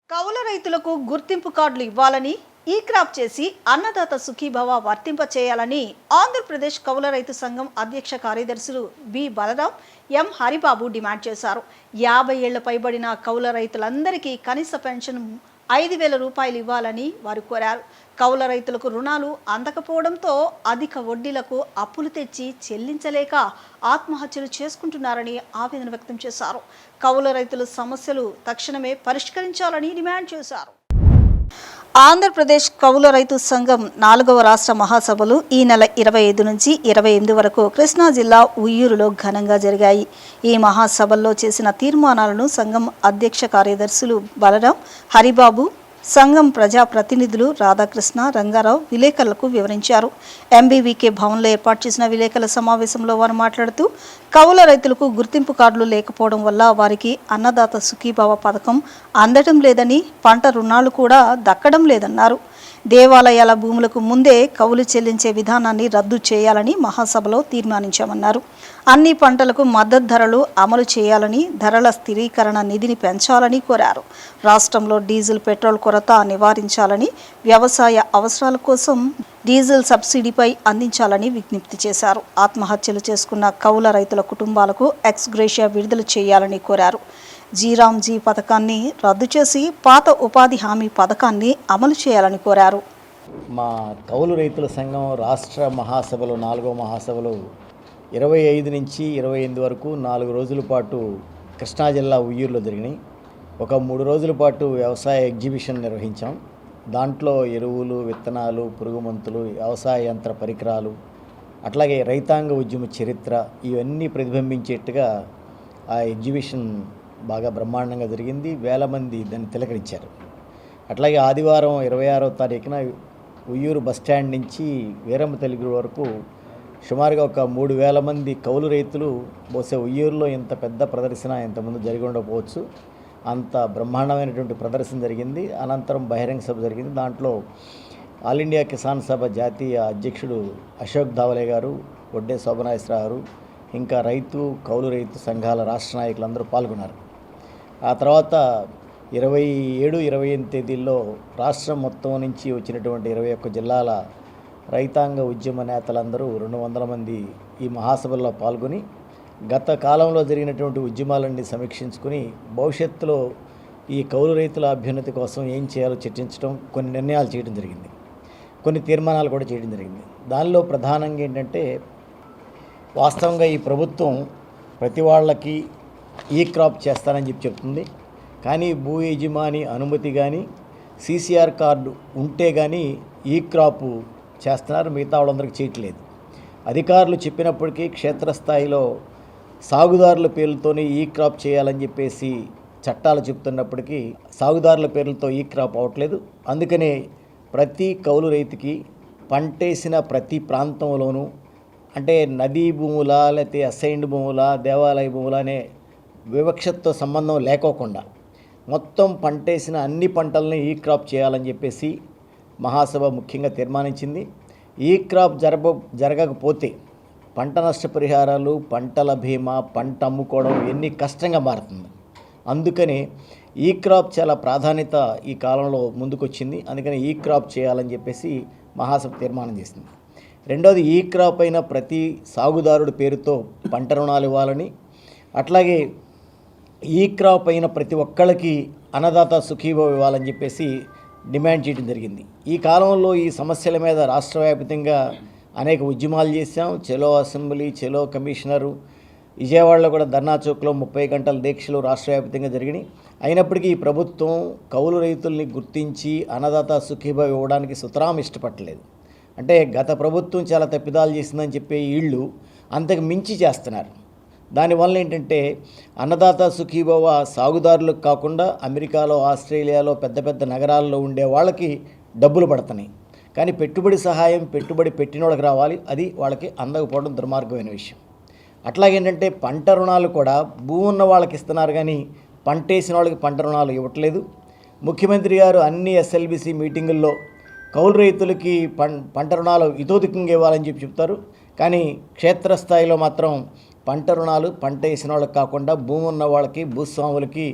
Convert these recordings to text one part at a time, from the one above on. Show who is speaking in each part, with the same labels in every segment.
Speaker 1: కౌలు రైతులకు గుర్తింపు కార్డులు ఇవ్వాలని ఈ క్రాప్ చేసి అన్నదాత సుఖీభవ వర్తింప చేయాలని ఆంధ్రప్రదేశ్ కౌలు రైతు సంఘం అధ్యక్ష కార్యదర్శులు బి బలరాం ఎం హరిబాబు డిమాండ్ చేశారు. 50 ఏళ్ల పైబడిన కౌలు రైతులందరికీ కనీస పెన్షన్ 5,000 రూపాయలు ఇవ్వాలని వారు కోరారు. కౌలు రైతులకు రుణాలు అందకపోవడంతో అధిక వడ్డీలకు అప్పులు తెచ్చి చెల్లించలేక ఆత్మహత్యలు చేసుకుంటున్నారని ఆవేదన వ్యక్తం చేశారు. కౌలు రైతుల సమస్యలు తక్షణమే పరిష్కరించాలని డిమాండ్ చేశారు. ఆంధ్రప్రదేశ్ కౌలు రైతు సంఘం 4వ రాష్ట్ర మహాసభలు ఈ నెల 25 నుంచి 28 వరకు కృష్ణా జిల్లా ఉయ్యూరులో ఘనంగా జరిగాయి. ఈ మహాసభల్లో చేసిన తీర్మానాలను సంఘం అధ్యక్ష కార్యదర్శులు బలరాం, హరిబాబు, సంఘం ప్రజా ప్రతినిధులు రాధాకృష్ణ, రంగారావు విలేకరులకు వివరించారు. ఎంబీవీకే భవన్లో ఏర్పాటు చేసిన విలేకరుల సమావేశంలో వారు మాట్లాడుతూ కౌలు రైతులకు గుర్తింపు కార్డులు లేకపోవడం వల్ల వారికి అన్నదాత సుఖీభవ పథకం అందడం లేదని, పంట రుణాలు కూడా దక్కడం లేదన్నారు. దేవాలయాల భూములకు ముందే కౌలు చెల్లించే విధానాన్ని రద్దు చేయాలని మహాసభలో తీర్మానించామన్నారు. అన్ని పంటలకు మద్దతు ధరలు అమలు చేయాలని, ధరల స్థిరీకరణ నిధిని పెంచాలని కోరారు. రాష్ట్రంలో డీజిల్, పెట్రోల్ కొరత నివారించాలని, వ్యవసాయ అవసరాల కోసం డీజిల్ సబ్సిడీపై అందించాలని విజ్ఞప్తి చేశారు. ఆత్మహత్యలు చేసుకున్న కౌల రైతుల కుటుంబాలకు ఎక్స్గ్రేషియా విడుదల చేయాలని కోరారు. జీరాంజీ పథకాన్ని రద్దు చేసి పాత ఉపాధి హామీ పథకాన్ని అమలు చేయాలని కోరారు.
Speaker 2: మా కౌలు రైతుల సంఘం రాష్ట్ర మహాసభలు 4వ మహాసభలు 25 నుంచి 28 వరకు 4 రోజుల పాటు కృష్ణా జిల్లా ఉయ్యూరులో జరిగినాయి. ఒక 3 రోజుల పాటు వ్యవసాయ ఎగ్జిబిషన్ నిర్వహించాం. దాంట్లో ఎరువులు, విత్తనాలు, పురుగు మందులు, వ్యవసాయ యంత్ర పరికరాలు, అట్లాగే రైతాంగ ఉద్యమ చరిత్ర ఇవన్నీ ప్రతిబింబించేట్టుగా ఆ ఎగ్జిబిషన్ బాగా బ్రహ్మాండంగా జరిగింది. వేల మంది దాన్ని తిలకరించారు. అట్లాగే ఆదివారం 26వ తారీఖున ఉయ్యూరు బస్టాండ్ నుంచి వీరమ్మ తెలుగు వరకు సుమారుగా ఒక 3,000 మంది కౌలు రైతులు బహుశా ఉయ్యూరులో ఇంత పెద్ద ప్రదర్శన ఇంతకుముందు జరిగి ఉండకపోవచ్చు. అంత బ్రహ్మాండమైనటువంటి ప్రదర్శన జరిగింది. అనంతరం బహిరంగ సభ జరిగింది. దాంట్లో ఆల్ ఇండియా కిసాన్ సభ జాతీయ అధ్యక్షుడు అశోక్ ధావలే గారు, వడ్డే శోభనాశ్వరరావు గారు, ఇంకా కౌలు రైతు సంఘాల రాష్ట్ర నాయకులందరూ పాల్గొన్నారు. ఆ తర్వాత 27, 28 తేదీల్లో రాష్ట్రం మొత్తం నుంచి వచ్చినటువంటి 21 జిల్లాల రైతాంగ ఉద్యమ నేతలందరూ 200 మంది ఈ మహాసభల్లో పాల్గొని గత కాలంలో జరిగినటువంటి ఉద్యమాలన్నీ సమీక్షించుకుని భవిష్యత్తులో ఈ కౌలు రైతుల అభ్యున్నతి కోసం ఏం చేయాలో చర్చించడం, కొన్ని నిర్ణయాలు చేయడం జరిగింది. కొన్ని తీర్మానాలు కూడా చేయడం జరిగింది. దానిలో ప్రధానంగా ఏంటంటే, వాస్తవంగా ఈ ప్రభుత్వం ప్రతి వాళ్ళకి ఈ క్రాప్ చేస్తానని చెప్తుంది. కానీ భూ యజమాని అనుమతి కానీ సీసీఆర్ కార్డు ఉంటే కానీ ఈ క్రాప్ చేస్తున్నారు, మిగతా వాళ్ళందరికీ చేయట్లేదు. అధికారులు చెప్పినప్పటికీ క్షేత్రస్థాయిలో సాగుదారుల పేర్లతోనే ఈ క్రాప్ చేయాలని చెప్పేసి చట్టాలు చెప్తున్నప్పటికీ సాగుదారుల పేర్లతో ఈ క్రాప్ అవ్వట్లేదు. అందుకనే ప్రతి కౌలు రైతుకి పంటేసిన ప్రతి ప్రాంతంలోనూ, అంటే నదీ భూముల, లేకపోతే అసైన్డ్ భూముల, దేవాలయ భూముల అనే వివక్షతో సంబంధం లేకోకుండా మొత్తం పంటేసిన అన్ని పంటలని ఈ క్రాప్ చేయాలని చెప్పేసి మహాసభ ముఖ్యంగా తీర్మానించింది. ఈ క్రాప్ జరగకపోతే పంట నష్టపరిహారాలు, పంటల బీమా, పంట అమ్ముకోవడం ఇవన్నీ కష్టంగా మారుతుంది. అందుకని ఈ క్రాప్ చాలా ప్రాధాన్యత ఈ కాలంలో ముందుకొచ్చింది. అందుకని ఈ క్రాప్ చేయాలని చెప్పేసి మహాసభ తీర్మానం చేసింది. రెండోది, ఈ క్రాప్ అయిన ప్రతి సాగుదారుడి పేరుతో పంట రుణాలు ఇవ్వాలని, అట్లాగే ఈ క్రాప్ అయిన ప్రతి ఒక్కళ్ళకి అన్నదాత సుఖీభవ ఇవ్వాలని చెప్పేసి డిమాండ్ చేయడం జరిగింది. ఈ కాలంలో ఈ సమస్యల మీద రాష్ట్ర వ్యాప్తంగా అనేక ఉద్యమాలు చేశాం. చెలో అసెంబ్లీ, చెలో కమిషనరు, విజయవాడలో కూడా ధర్నా చౌక్లో 30 గంటల దీక్షలు రాష్ట్ర వ్యాప్తంగా జరిగినాయి. అయినప్పటికీ ఈ ప్రభుత్వం కౌలు రైతుల్ని గుర్తించి అన్నదాత సుఖీభవ ఇవ్వడానికి సుతరాం ఇష్టపడలేదు. అంటే గత ప్రభుత్వం చాలా తప్పిదాలు చేసిందని చెప్పే వీళ్ళు అంతకు మించి చేస్తున్నారు. దానివల్ల ఏంటంటే అన్నదాత సుఖీభవ సాగుదారులకు కాకుండా అమెరికాలో, ఆస్ట్రేలియాలో పెద్ద పెద్ద నగరాల్లో ఉండే వాళ్ళకి డబ్బులు పడుతున్నాయి. కానీ పెట్టుబడి సహాయం పెట్టుబడి పెట్టిన వాళ్ళకి రావాలి, అది వాళ్ళకి అందకపోవడం దుర్మార్గమైన విషయం. అట్లాగేంటంటే పంట రుణాలు కూడా భూమి ఉన్న వాళ్ళకి ఇస్తున్నారు, కానీ పంట వేసిన వాళ్ళకి పంట రుణాలు ఇవ్వట్లేదు. ముఖ్యమంత్రి గారు అన్ని ఎస్ఎల్బిసి మీటింగుల్లో కౌలు రైతులకి పంట రుణాలు ఇతోధికంగా ఇవ్వాలని చెప్తారు. కానీ క్షేత్రస్థాయిలో మాత్రం పంట రుణాలు పంట వేసిన వాళ్ళకి కాకుండా భూమి ఉన్న వాళ్ళకి, భూస్వాములకి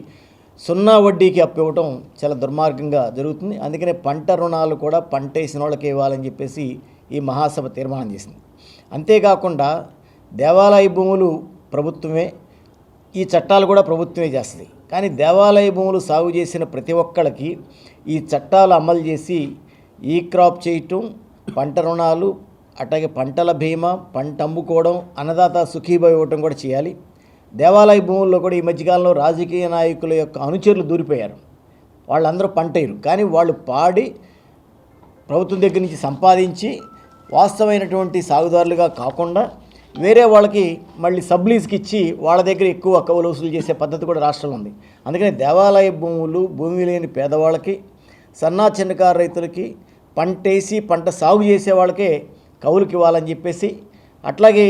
Speaker 2: సున్నా వడ్డీకి అప్పు ఇవ్వటం చాలా దుర్మార్గంగా జరుగుతుంది. అందుకనే పంట రుణాలు కూడా పంట వేసిన వాళ్ళకి ఇవ్వాలని చెప్పేసి ఈ మహాసభ తీర్మానం చేసింది. అంతేకాకుండా దేవాలయ భూములు ప్రభుత్వమే, ఈ చట్టాలు కూడా ప్రభుత్వమే చేస్తుంది. కానీ దేవాలయ భూములు సాగు చేసిన ప్రతి ఒక్కళ్ళకి ఈ చట్టాలు అమలు చేసి ఈ క్రాప్ చేయటం, పంట రుణాలు, అట్లాగే పంటల బీమా, పంట అమ్ముకోవడం, అన్నదాత సుఖీభవ ఇవ్వటం కూడా చేయాలి. దేవాలయ భూముల్లో కూడా ఈ మధ్యకాలంలో రాజకీయ నాయకుల యొక్క అనుచరులు దూరిపోయారు. వాళ్ళందరూ పంట వేయరు, కానీ వాళ్ళు పాడి ప్రభుత్వం దగ్గర నుంచి సంపాదించి వాస్తవమైనటువంటి సాగుదారులుగా కాకుండా వేరే వాళ్ళకి మళ్ళీ సబ్లీజ్కి ఇచ్చి వాళ్ళ దగ్గర ఎక్కువ కవులు వసూలు చేసే పద్ధతి కూడా రాష్ట్రంలో ఉంది. అందుకని దేవాలయ భూములు భూమి లేని పేదవాళ్ళకి, సన్నా చిన్నకారు రైతులకి, పంటేసి పంట సాగు చేసే వాళ్ళకే కవులుకి ఇవ్వాలని చెప్పేసి, అట్లాగే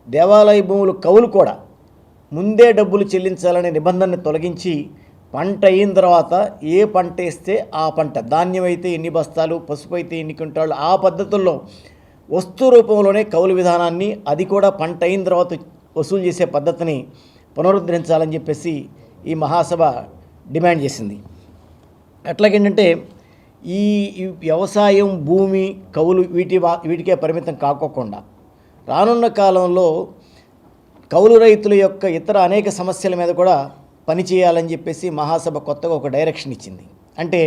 Speaker 2: దేవాలయ భూములు కవులు కూడా ముందే డబ్బులు చెల్లించాలనే నిబంధనని తొలగించి పంట అయిన తర్వాత ఏ పంట వేస్తే ఆ పంట, ధాన్యం అయితే ఎన్ని బస్తాలు, పసుపు అయితే ఎన్ని క్వింటాలు, ఆ పద్ధతుల్లో వస్తు రూపంలోనే కౌలు విధానాన్ని, అది కూడా పంట అయిన తర్వాత వసూలు చేసే పద్ధతిని పునరుద్ధరించాలని చెప్పేసి ఈ మహాసభ డిమాండ్ చేసింది. అట్లాగేంటంటే ఈ వ్యవసాయం, భూమి, కౌలు వీటికే పరిమితం కాకోకుండా రానున్న కాలంలో కౌలు రైతుల యొక్క ఇతర అనేక సమస్యల మీద కూడా పనిచేయాలని చెప్పేసి మహాసభ కొత్తగా ఒక డైరెక్షన్ ఇచ్చింది. అంటే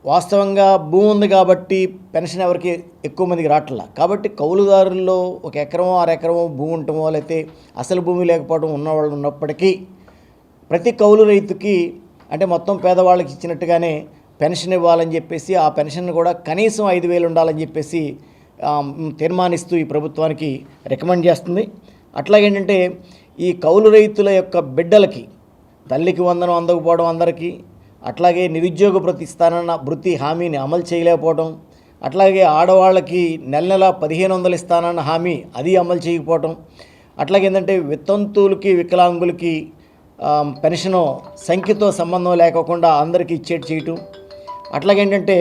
Speaker 2: వాస్తవంగా భూమి ఉంది కాబట్టి పెన్షన్ ఎవరికి ఎక్కువ మందికి రావట్లా, కాబట్టి కౌలుదారుల్లో 1 ఎకరమో 6 ఎకరమో భూమి ఉండటమో, లేకపోతే అసలు భూమి లేకపోవడం ఉన్నవాళ్ళు ఉన్నప్పటికీ ప్రతి కౌలు రైతుకి అంటే మొత్తం పేదవాళ్ళకి ఇచ్చినట్టుగానే పెన్షన్ ఇవ్వాలని చెప్పేసి, ఆ పెన్షన్ కూడా కనీసం 5,000 ఉండాలని చెప్పేసి తీర్మానిస్తూ ఈ ప్రభుత్వానికి రికమెండ్ చేస్తుంది. అట్లాగేంటంటే ఈ కౌలు రైతుల యొక్క బిడ్డలకి తల్లికి వందనం అందకపోవడం అందరికీ, అట్లాగే నిరుద్యోగ భృతి హామీని అమలు చేయలేకపోవడం, అట్లాగే ఆడవాళ్ళకి నెల 1,500 ఇస్తానన్న హామీ అది అమలు చేయకపోవడం, అట్లాగే ఏంటంటే వితంతువులకి, వికలాంగులకి పెన్షను సంఖ్యతో సంబంధం లేకోకుండా అందరికీ ఇచ్చేట్టు చేయటం, అట్లాగేంటంటే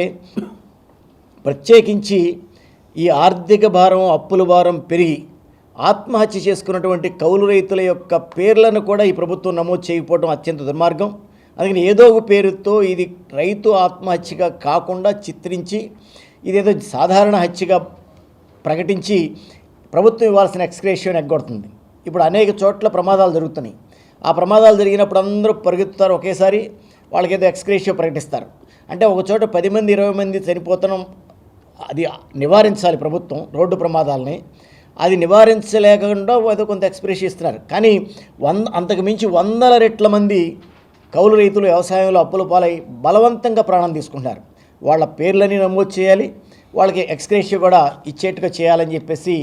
Speaker 2: ప్రత్యేకించి ఈ ఆర్థిక భారం, అప్పుల భారం పెరిగి ఆత్మహత్య చేసుకున్నటువంటి కౌలు రైతుల యొక్క పేర్లను కూడా ఈ ప్రభుత్వం నమోదు చేయకపోవడం అత్యంత దుర్మార్గం. అందుకని ఏదో ఒక పేరుతో ఇది రైతు ఆత్మహత్యగా కాకుండా చిత్రించి ఇదేదో సాధారణ హత్యగా ప్రకటించి ప్రభుత్వం ఇవ్వాల్సిన ఎక్స్గ్రేషియోని ఎగ్గొడుతుంది. ఇప్పుడు అనేక చోట్ల ప్రమాదాలు జరుగుతున్నాయి. ఆ ప్రమాదాలు జరిగినప్పుడు అందరూ పరిగెత్తుతారు ఒకేసారి, వాళ్ళకి ఏదో ఎక్స్గ్రేషియో ప్రకటిస్తారు. అంటే ఒక చోట 10 మంది 20 మంది చనిపోతున్నాం, అది నివారించాలి ప్రభుత్వం రోడ్డు ప్రమాదాలని, అది నివారించలేకుండా ఏదో కొంత ఎక్స్ప్రెషన్ ఇస్తున్నారు. కానీ అంతకు మించి 100 రెట్ల మంది కౌలు రైతులు వ్యవసాయంలో అప్పుల పాలై బలవంతంగా ప్రాణం తీసుకుంటున్నారు. వాళ్ళ పేర్లని నమోదు చేయాలి, వాళ్ళకి ఎక్స్గ్రేషియో కూడా ఇచ్చేట్టుగా చేయాలని చెప్పేసి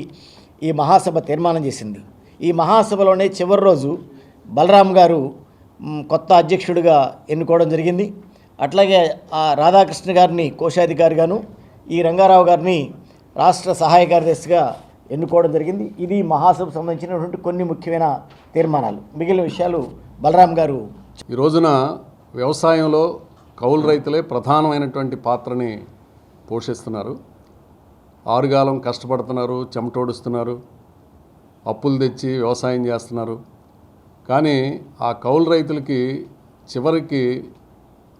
Speaker 2: ఈ మహాసభ తీర్మానం చేసింది. ఈ మహాసభలోనే చివరి రోజు బలరాం గారు కొత్త అధ్యక్షుడిగా ఎన్నుకోవడం జరిగింది. అట్లాగే ఆ రాధాకృష్ణ గారిని కోశాధికారిగాను, ఈ రంగారావు గారిని రాష్ట్ర సహాయ కార్యదర్శిగా ఎన్నుకోవడం జరిగింది. ఇది మహాసభకు సంబంధించినటువంటి కొన్ని ముఖ్యమైన తీర్మానాలు. మిగిలిన విషయాలు బలరాం గారు.
Speaker 3: ఈ రోజున వ్యవసాయంలో కౌలు రైతులే ప్రధానమైనటువంటి పాత్రని పోషిస్తున్నారు. ఆరుగాలం కష్టపడుతున్నారు, చెమటోడుస్తున్నారు, అప్పులు తెచ్చి వ్యవసాయం చేస్తున్నారు. కానీ ఆ కౌలు రైతులకి చివరికి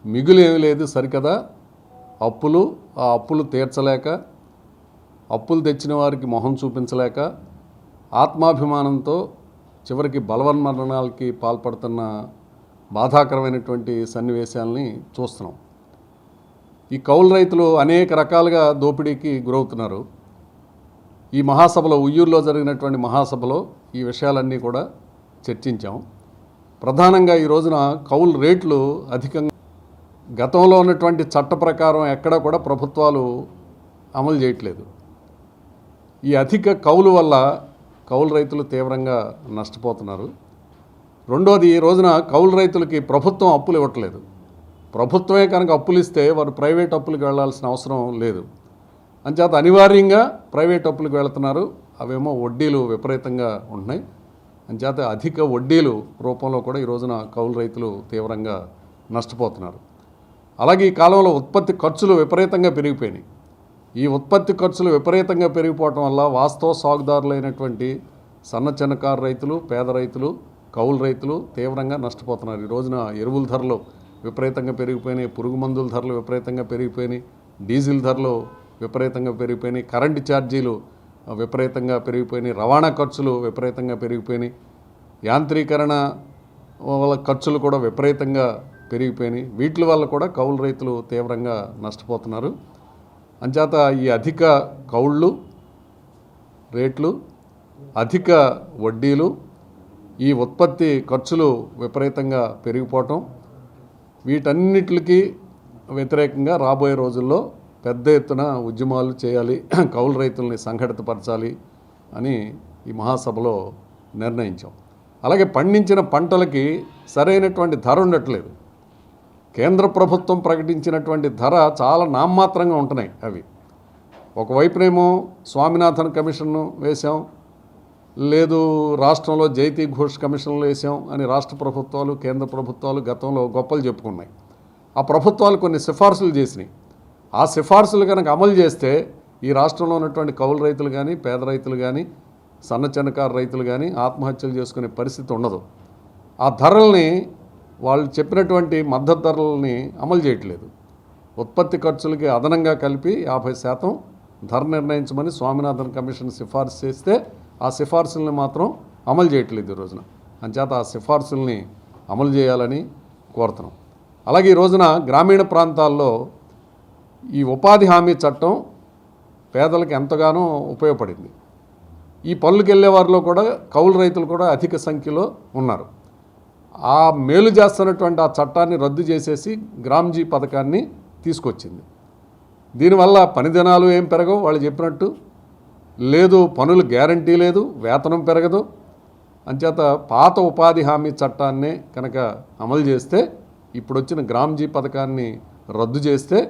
Speaker 3: మిగులు ఏమీ లేదు సరికదా, ఆ అప్పులు తీర్చలేక, అప్పులు తెచ్చిన వారికి మొహం చూపించలేక, ఆత్మాభిమానంతో చివరికి బలవన్మరణాలకి పాల్పడుతున్న బాధాకరమైనటువంటి సన్నివేశాలని చూస్తున్నాం. ఈ కౌలు రైతులు అనేక రకాలుగా దోపిడీకి గురవుతున్నారు. ఈ మహాసభలో, ఉయ్యూరులో జరిగినటువంటి మహాసభలో ఈ విషయాలన్నీ కూడా చర్చించాం. ప్రధానంగా ఈ రోజున కౌలు రేట్లు అధికంగా, గతంలో ఉన్నటువంటి చట్ట ప్రకారం ఎక్కడా కూడా ప్రభుత్వాలు అమలు చేయట్లేదు. ఈ అధిక కౌలు వల్ల కౌలు రైతులు తీవ్రంగా నష్టపోతున్నారు. రెండోది, ఈ రోజున కౌలు రైతులకి ప్రభుత్వం అప్పులు ఇవ్వట్లేదు. ప్రభుత్వమే కనుక అప్పులు ఇస్తే వారు ప్రైవేట్ అప్పులకు వెళ్లాల్సిన అవసరం లేదు. అంచేత అనివార్యంగా ప్రైవేట్ అప్పులకు వెళుతున్నారు. అవేమో వడ్డీలు విపరీతంగా ఉంటున్నాయి. అంచేత అధిక వడ్డీలు రూపంలో కూడా ఈ రోజున కౌలు రైతులు తీవ్రంగా నష్టపోతున్నారు. అలాగే ఈ కాలంలో ఉత్పత్తి ఖర్చులు విపరీతంగా పెరిగిపోయినాయి. ఈ ఉత్పత్తి ఖర్చులు విపరీతంగా పెరిగిపోవటం వల్ల వాస్తవ సాగుదారులైనటువంటి సన్న చిన్నకారు రైతులు, పేద రైతులు కౌలు రైతులు తీవ్రంగా నష్టపోతున్నారు. ఈ రోజున ఎరువుల ధరలు విపరీతంగా పెరిగిపోయినాయి, పురుగు మందుల ధరలు విపరీతంగా పెరిగిపోయినాయి, డీజిల్ ధరలు విపరీతంగా పెరిగిపోయినాయి, కరెంటు ఛార్జీలు విపరీతంగా పెరిగిపోయినాయి, రవాణా ఖర్చులు విపరీతంగా పెరిగిపోయినాయి, యాంత్రీకరణ వాళ్ళ ఖర్చులు కూడా విపరీతంగా పెరిగిపోయినాయి. వీటి వల్ల కూడా కౌలు రైతులు తీవ్రంగా నష్టపోతున్నారు. అంచేత ఈ అధిక కౌళ్ళు రేట్లు, అధిక వడ్డీలు, ఈ ఉత్పత్తి ఖర్చులు విపరీతంగా పెరిగిపోవటం, వీటన్నిటికి వ్యతిరేకంగా రాబోయే రోజుల్లో పెద్ద ఎత్తున ఉద్యమాలు చేయాలి, కౌలు రైతుల్ని సంఘటితపరచాలి అని ఈ మహాసభలో నిర్ణయించాం. అలాగే పండించిన పంటలకి సరైనటువంటి ధర ఉండట్లేదు. కేంద్ర ప్రభుత్వం ప్రకటించినటువంటి ధర చాలా నామమాత్రంగా ఉంటున్నాయి. అవి ఒకవైపునేమో స్వామినాథన్ కమిషన్ను వేశాం, లేదు రాష్ట్రంలో జైతీ ఘోష్ కమిషన్లు వేసాం అని రాష్ట్ర ప్రభుత్వాలు కేంద్ర ప్రభుత్వాలు గతంలో గొప్పలు చెప్పుకున్నాయి. ఆ ప్రభుత్వాలు కొన్ని సిఫార్సులు చేసినాయి. ఆ సిఫార్సులు కనుక అమలు చేస్తే ఈ రాష్ట్రంలో ఉన్నటువంటి కౌలు రైతులు కానీ, పేద రైతులు కానీ, సన్న చిన్నకారు రైతులు కానీ ఆత్మహత్యలు చేసుకునే పరిస్థితి ఉండదు. ఆ ధరల్ని వాళ్ళు చెప్పినటువంటి మద్దతు ధరలని అమలు చేయట్లేదు. ఉత్పత్తి ఖర్చులకి అదనంగా కలిపి 50% ధర నిర్ణయించమని స్వామినాథన్ కమిషన్ సిఫార్సు చేస్తే ఆ సిఫార్సుల్ని మాత్రం అమలు చేయట్లేదు ఈ రోజున. అంచేత ఆ సిఫార్సుల్ని అమలు చేయాలని కోరుతున్నాం. అలాగే ఈ రోజున గ్రామీణ ప్రాంతాల్లో ఈ ఉపాధి హామీ చట్టం పేదలకు ఎంతగానో ఉపయోగపడింది. ఈ పనులకు వెళ్ళే వారిలో కూడా కౌలు రైతులు కూడా అధిక సంఖ్యలో ఉన్నారు. ఆ మేలు చేస్తున్నటువంటి ఆ చట్టాన్ని రద్దు చేసేసి గ్రామ్జీ పథకాన్ని తీసుకొచ్చింది. దీనివల్ల పని దినాలు ఏం పెరగవు, వాళ్ళు చెప్పినట్టు లేదు, పనులు గ్యారంటీ లేదు, వేతనం పెరగదు. అంచేత పాత ఉపాధి హామీ చట్టాన్నే కనుక అమలు చేస్తే, ఇప్పుడు వచ్చిన గ్రామ్జీ పథకాన్ని రద్దు చేస్తే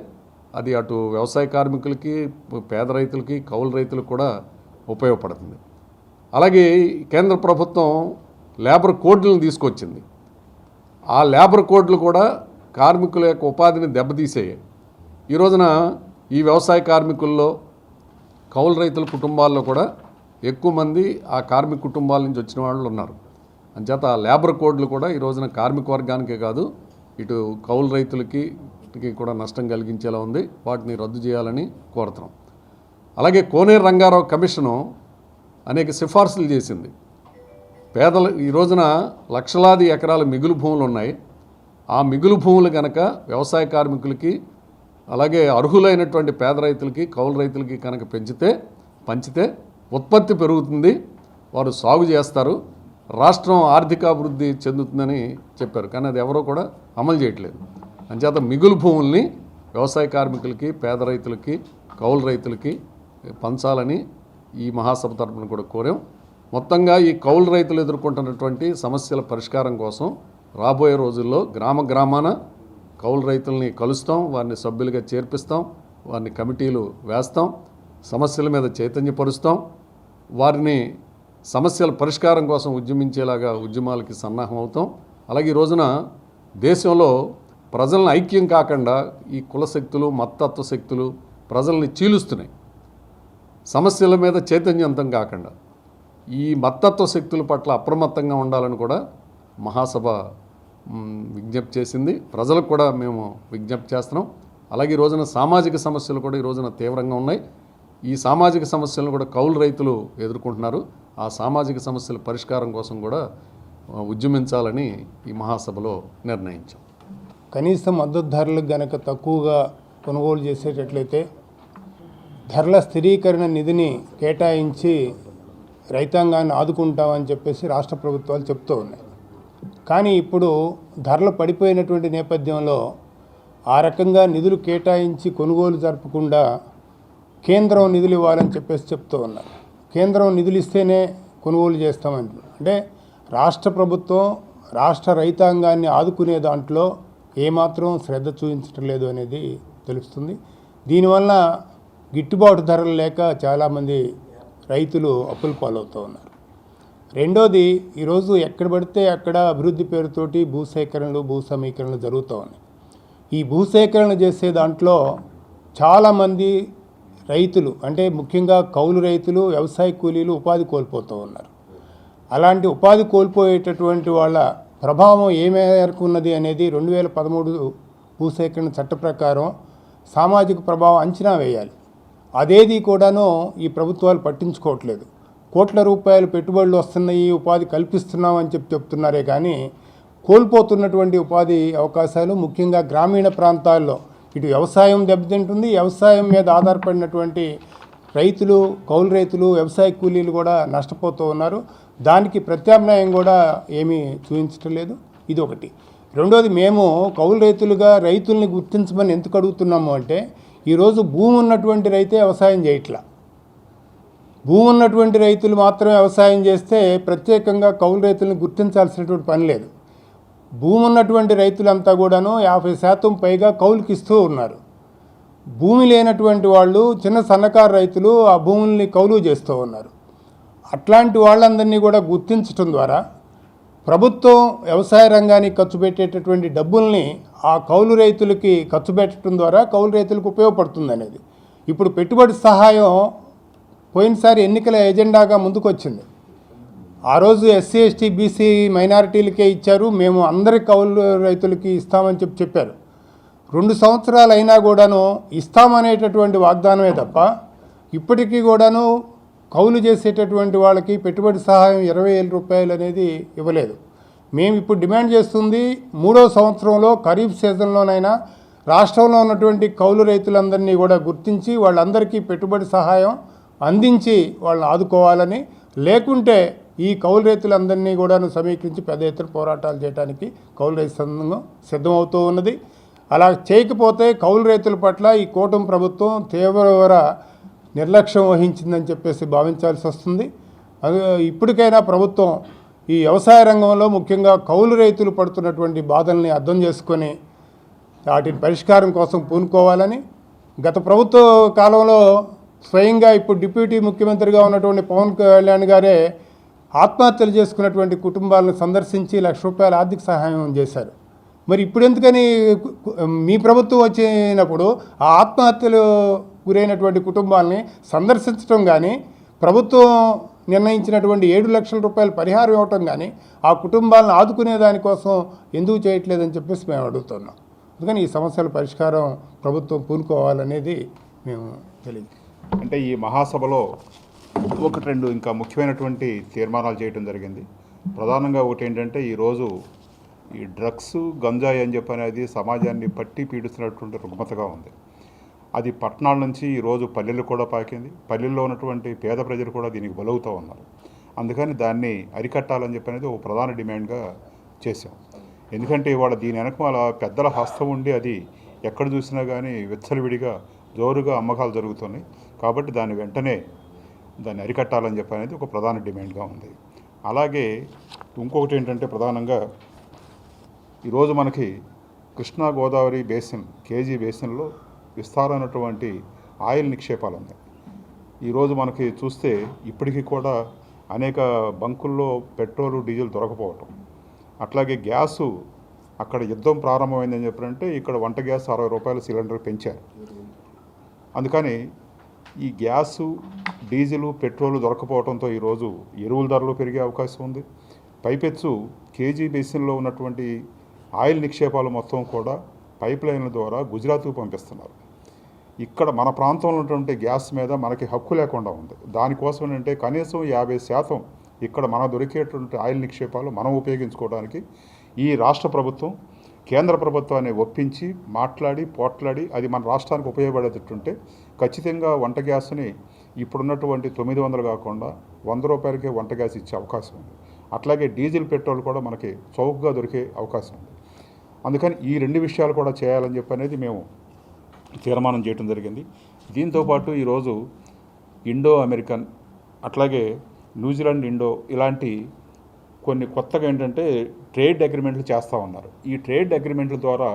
Speaker 3: అది అటు వ్యవసాయ కార్మికులకి, పేద రైతులకి, కౌలు రైతులకు కూడా ఉపయోగపడుతుంది. అలాగే కేంద్ర ప్రభుత్వం లేబర్ కోడ్లను తీసుకొచ్చింది. ఆ లేబర్ కోడ్లు కూడా కార్మికుల యొక్క ఉపాధిని దెబ్బతీసేయి. ఈ రోజున ఈ వ్యవసాయ కార్మికుల్లో, కౌలు రైతుల కుటుంబాల్లో కూడా ఎక్కువ మంది ఆ కార్మిక కుటుంబాల నుంచి వచ్చిన వాళ్ళు ఉన్నారు. అంచేత ఆ లేబర్ కోడ్లు కూడా ఈ రోజున కార్మిక వర్గానికే కాదు, ఇటు కౌలు రైతులకి కూడా నష్టం కలిగించేలా ఉంది. వాటిని రద్దు చేయాలని కోరుతున్నాం. అలాగే కోనేరు రంగారావు కమిషను అనేక సిఫార్సులు చేసింది. పేదలు ఈ రోజున లక్షలాది ఎకరాల మిగులు భూములు ఉన్నాయి. ఆ మిగులు భూములు కనుక వ్యవసాయ కార్మికులకి, అలాగే అర్హులైనటువంటి పేద రైతులకి, కౌలు రైతులకి కనుక పంచితే ఉత్పత్తి పెరుగుతుంది, వారు సాగు చేస్తారు, రాష్ట్రం ఆర్థికాభివృద్ధి చెందుతుందని చెప్పారు. కానీ అది ఎవరో కూడా అమలు చేయట్లేదు. అంచేత మిగులు భూముల్ని వ్యవసాయ కార్మికులకి, పేద రైతులకి, కౌలు రైతులకి పంచాలని ఈ మహాసభ తరపున కూడా కోరాం. మొత్తంగా ఈ కౌలు రైతులు ఎదుర్కొంటున్నటువంటి సమస్యల పరిష్కారం కోసం రాబోయే రోజుల్లో గ్రామాన కౌలు రైతుల్ని కలుస్తాం, వారిని సభ్యులుగా చేర్పిస్తాం, వారిని కమిటీలు వేస్తాం, సమస్యల మీద చైతన్యపరుస్తాం, వారిని సమస్యల పరిష్కారం కోసం ఉద్యమించేలాగా ఉద్యమాలకి సన్నాహం అవుతాం. అలాగే ఈ రోజున దేశంలో ప్రజలను ఐక్యం కాకుండా ఈ కుల శక్తులు, మతతత్వ శక్తులు ప్రజల్ని చీలుస్తున్నాయి. సమస్యల మీద చైతన్యవంతం కాకుండా ఈ మతతత్వ శక్తుల పట్ల అప్రమత్తంగా ఉండాలని కూడా మహాసభ విజ్ఞప్తి చేసింది. ప్రజలకు కూడా మేము విజ్ఞప్తి చేస్తున్నాం. అలాగే ఈ రోజున సామాజిక సమస్యలు కూడా ఈ రోజున తీవ్రంగా ఉన్నాయి. ఈ సామాజిక సమస్యలను కూడా కౌలు రైతులు ఎదుర్కొంటున్నారు. ఆ సామాజిక సమస్యల పరిష్కారం కోసం కూడా ఉద్యమించాలని ఈ మహాసభలో నిర్ణయించాం.
Speaker 4: కనీసం మద్దతు ధరలకు గనక తక్కువగా కొనుగోలు చేసేటట్లయితే ధరల స్థిరీకరణ నిధిని కేటాయించి రైతాంగాన్ని ఆదుకుంటామని చెప్పేసి రాష్ట్ర ప్రభుత్వాలు చెప్తూ ఉన్నాయి. కానీ ఇప్పుడు ధరలు పడిపోయినటువంటి నేపథ్యంలో ఆ రకంగా నిధులు కేటాయించి కొనుగోలు జరపకుండా కేంద్రం నిధులు ఇవ్వాలని చెప్పేసి చెప్తూ ఉన్నారు. కేంద్రం నిధులు ఇస్తేనే కొనుగోలు చేస్తామంటున్నారు. అంటే రాష్ట్ర ప్రభుత్వం రాష్ట్ర రైతాంగాన్ని ఆదుకునే దాంట్లో ఏమాత్రం శ్రద్ధ చూపించడం లేదు అనేది తెలుస్తుంది. దీనివల్ల గిట్టుబాటు ధరలు లేక చాలామంది రైతులు అప్పుల పాలవుతూ ఉన్నారు. రెండోది, ఈరోజు ఎక్కడ పడితే అక్కడ అభివృద్ధి పేరుతోటి భూసేకరణలు, భూ సమీకరణలు జరుగుతూ ఉన్నాయి. ఈ భూసేకరణ చేసే దాంట్లో చాలామంది రైతులు, అంటే ముఖ్యంగా కౌలు రైతులు, వ్యవసాయ కూలీలు ఉపాధి కోల్పోతూ ఉన్నారు. అలాంటి ఉపాధి కోల్పోయేటటువంటి వాళ్ళ ప్రభావం ఏ మేరకు ఉన్నది అనేది 2013 భూసేకరణ చట్ట ప్రకారం సామాజిక ప్రభావం అంచనా వేయాలి. అదేది కూడాను ఈ ప్రభుత్వాలు పట్టించుకోవట్లేదు. కోట్ల రూపాయలు పెట్టుబడులు వస్తున్నాయి, ఉపాధి కల్పిస్తున్నామని చెప్తున్నారే కానీ కోల్పోతున్నటువంటి ఉపాధి అవకాశాలు ముఖ్యంగా గ్రామీణ ప్రాంతాల్లో ఇటు వ్యవసాయం దెబ్బతింటుంది. వ్యవసాయం మీద ఆధారపడినటువంటి రైతులు, కౌలు రైతులు, వ్యవసాయ కూలీలు కూడా నష్టపోతూ ఉన్నారు. దానికి ప్రత్యామ్నాయం కూడా ఏమీ చూపించటం లేదు. ఇది ఒకటి. రెండోది, మేము కౌలు రైతులుగా రైతుల్ని గుర్తించమని ఎందుకు అడుగుతున్నాము అంటే, ఈరోజు భూమి ఉన్నటువంటి రైతే వ్యవసాయం చేయట్లా. భూమి ఉన్నటువంటి రైతులు మాత్రమే వ్యవసాయం చేస్తే ప్రత్యేకంగా కౌలు రైతులను గుర్తించాల్సినటువంటి పని లేదు. భూమి ఉన్నటువంటి రైతులంతా కూడాను 50% పైగా కౌలుకి ఇస్తూ ఉన్నారు. భూమి లేనటువంటి వాళ్ళు, చిన్న సన్నకారు రైతులు ఆ భూముల్ని కౌలు చేస్తూ ఉన్నారు. అట్లాంటి వాళ్ళందరినీ కూడా గుర్తించడం ద్వారా ప్రభుత్వం వ్యవసాయ రంగానికి ఖర్చు పెట్టేటటువంటి డబ్బుల్ని ఆ కౌలు రైతులకి ఖర్చు పెట్టడం ద్వారా కౌలు రైతులకు ఉపయోగపడుతుంది అనేది. ఇప్పుడు పెట్టుబడి సహాయం పోయినసారి ఎన్నికల ఎజెండాగా ముందుకు వచ్చింది. ఆ రోజు ఎస్సీ, ఎస్టీ, బీసీ మైనారిటీలకే ఇచ్చారు. మేము అందరి కౌలు రైతులకి ఇస్తామని చెప్పారు. 2 సంవత్సరాలు అయినా కూడాను ఇస్తామనేటటువంటి వాగ్దానమే తప్ప ఇప్పటికీ కూడాను కౌలు చేసేటటువంటి వాళ్ళకి పెట్టుబడి సహాయం 20,000 రూపాయలు అనేది ఇవ్వలేదు. మేము ఇప్పుడు డిమాండ్ చేస్తుంది 3వ సంవత్సరంలో ఖరీఫ్ సీజన్లోనైనా రాష్ట్రంలో ఉన్నటువంటి కౌలు రైతులందరినీ కూడా గుర్తించి వాళ్ళందరికీ పెట్టుబడి సహాయం అందించి వాళ్ళని ఆదుకోవాలని, లేకుంటే ఈ కౌలు రైతులందరినీ కూడా సమీకరించి పెద్ద ఎత్తున పోరాటాలు చేయడానికి కౌలు రైతు సంఘం సిద్ధమవుతూ ఉన్నది. అలా చేయకపోతే కౌలు రైతుల పట్ల ఈ కూటమి ప్రభుత్వం తీవ్ర నిర్లక్ష్యం వహించిందని చెప్పేసి భావించాల్సి వస్తుంది. ఇప్పటికైనా ప్రభుత్వం ఈ వ్యవసాయ రంగంలో ముఖ్యంగా కౌలు రైతులు పడుతున్నటువంటి బాధల్ని అర్థం చేసుకొని వాటిని పరిష్కారం కోసం పూనుకోవాలని, గత ప్రభుత్వ కాలంలో స్వయంగా ఇప్పుడు డిప్యూటీ ముఖ్యమంత్రిగా ఉన్నటువంటి పవన్ కళ్యాణ్ గారే ఆత్మహత్యలు చేసుకున్నటువంటి కుటుంబాలను సందర్శించి ₹1,00,000 ఆర్థిక సహాయం చేశారు. మరి ఇప్పుడు ఎందుకని మీ ప్రభుత్వం వచ్చినప్పుడు ఆ ఆత్మహత్యలు గురైనటువంటి కుటుంబాలని సందర్శించడం కానీ, ప్రభుత్వం నిర్ణయించినటువంటి ₹7,00,000 పరిహారం ఇవ్వటం కానీ ఆ కుటుంబాలను ఆదుకునే దానికోసం ఎందుకు చేయట్లేదని చెప్పేసి మేము అడుగుతున్నాం. అందుకని ఈ సమస్యల పరిష్కారం ప్రభుత్వం పూనుకోవాలనేది మేము తెలియదు.
Speaker 5: అంటే ఈ మహాసభలో 1-2 ఇంకా ముఖ్యమైనటువంటి తీర్మానాలు చేయడం జరిగింది. ప్రధానంగా ఒకటి ఏంటంటే, ఈరోజు ఈ డ్రగ్స్, గంజాయి అని చెప్పి అనేది సమాజాన్ని పట్టి పీడిస్తున్నటువంటి రుగ్మతగా ఉంది. అది పట్టణాల నుంచి ఈరోజు పల్లెలు కూడా పాకింది. పల్లెల్లో ఉన్నటువంటి పేద ప్రజలు కూడా దీనికి బలవుతూ ఉన్నారు. అందుకని దాన్ని అరికట్టాలని చెప్పి అనేది ఒక ప్రధాన డిమాండ్గా చేశాం. ఎందుకంటే ఇవాళ దీని వెనకమాల పెద్దల హస్తం ఉండి అది ఎక్కడ చూసినా కానీ విచ్చలవిడిగా జోరుగా అమ్మకాలు జరుగుతున్నాయి. కాబట్టి దాన్ని వెంటనే దాన్ని అరికట్టాలని చెప్పి అనేది ఒక ప్రధాన డిమాండ్గా ఉంది. అలాగే ఇంకొకటి ఏంటంటే, ప్రధానంగా ఈరోజు మనకి కృష్ణా గోదావరి బేసిన్, కేజీ బేసిన్లో విస్తారమైనటువంటి ఆయిల్ నిక్షేపాలు ఉన్నాయి. ఈరోజు మనకి చూస్తే ఇప్పటికీ కూడా అనేక బంకుల్లో పెట్రోలు, డీజిల్ దొరకపోవటం, అట్లాగే గ్యాసు అక్కడ యుద్ధం ప్రారంభమైందని చెప్పారంటే ఇక్కడ వంట గ్యాస్ ₹60 సిలిండర్ పెంచారు. అందుకని ఈ గ్యాసు, డీజిలు, పెట్రోలు దొరకపోవడంతో ఈరోజు ఎరువుల ధరలు పెరిగే అవకాశం ఉంది. పైపెచ్చు కేజీ బేసిన్లో ఉన్నటువంటి ఆయిల్ నిక్షేపాలు మొత్తం కూడా పైప్ లైన్ల ద్వారా గుజరాత్కు పంపిస్తున్నారు. ఇక్కడ మన ప్రాంతంలో ఉన్నటువంటి గ్యాస్ మీద మనకి హక్కు లేకుండా ఉంది. దానికోసం ఏంటంటే కనీసం 50% ఇక్కడ మన దొరికేటువంటి ఆయిల్ నిక్షేపాలు మనం ఉపయోగించుకోవడానికి ఈ రాష్ట్ర ప్రభుత్వం కేంద్ర ప్రభుత్వాన్ని ఒప్పించి పోట్లాడి అది మన రాష్ట్రానికి ఉపయోగపడేటట్టుంటే ఖచ్చితంగా వంట గ్యాస్ని ఇప్పుడున్నటువంటి 900 కాకుండా ₹100కే వంట గ్యాస్ ఇచ్చే అవకాశం ఉంది. అట్లాగే డీజిల్, పెట్రోల్ కూడా మనకి చౌకగా దొరికే అవకాశం ఉంది. అందుకని ఈ 2 విషయాలు కూడా చేయాలని చెప్పి అనేది మేము తీర్మానం చేయడం జరిగింది. దీంతోపాటు ఈరోజు ఇండో అమెరికన్, అట్లాగే న్యూజిలాండ్ ఇండో ఇలాంటి కొన్ని కొత్తగా ఏంటంటే ట్రేడ్ అగ్రిమెంట్లు చేస్తూ ఉన్నారు. ఈ ట్రేడ్ అగ్రిమెంట్ల ద్వారా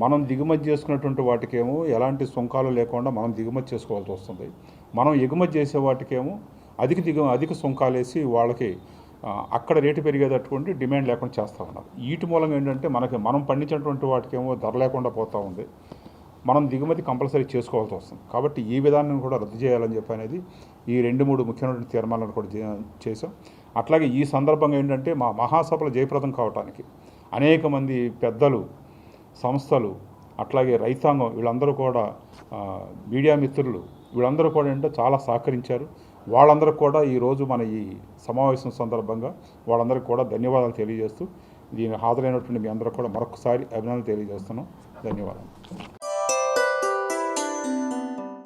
Speaker 5: మనం దిగుమతి చేసుకున్నటువంటి వాటికేమో ఎలాంటి సుంకాలు లేకుండా మనం దిగుమతి చేసుకోవాల్సి వస్తుంది. మనం ఎగుమతి చేసే వాటికేమో అధిక సుంకాలు వేసి వాళ్ళకి అక్కడ రేటు పెరిగేటటువంటి డిమాండ్ లేకుండా చేస్తూ ఉన్నారు. వీటి మూలంగా ఏంటంటే మనం పండించినటువంటి వాటికేమో ధర లేకుండా పోతూ ఉంది. మనం దిగుమతి కంపల్సరీ చేసుకోవాల్సి వస్తుంది. కాబట్టి ఈ విధానాన్ని కూడా రద్దు చేయాలని చెప్పి అనేది ఈ 2-3 ముఖ్యమైనటువంటి తీర్మానాలు కూడా చేసాం. అట్లాగే ఈ సందర్భంగా ఏంటంటే మా మహాసభలు జయప్రదం కావటానికి అనేక మంది పెద్దలు, సంస్థలు, అట్లాగే రైతాంగం వీళ్ళందరూ కూడా మీడియా మిత్రులు వీళ్ళందరూ కూడా ఏంటంటే చాలా సహకరించారు. వాళ్ళందరూ కూడా ఈరోజు మన ఈ సమావేశం సందర్భంగా వాళ్ళందరికీ కూడా ధన్యవాదాలు తెలియజేస్తూ దీనికి హాజరైనటువంటి మీ అందరూ కూడా మరొకసారి అభినందనలు తెలియజేస్తున్నాం. ధన్యవాదాలు.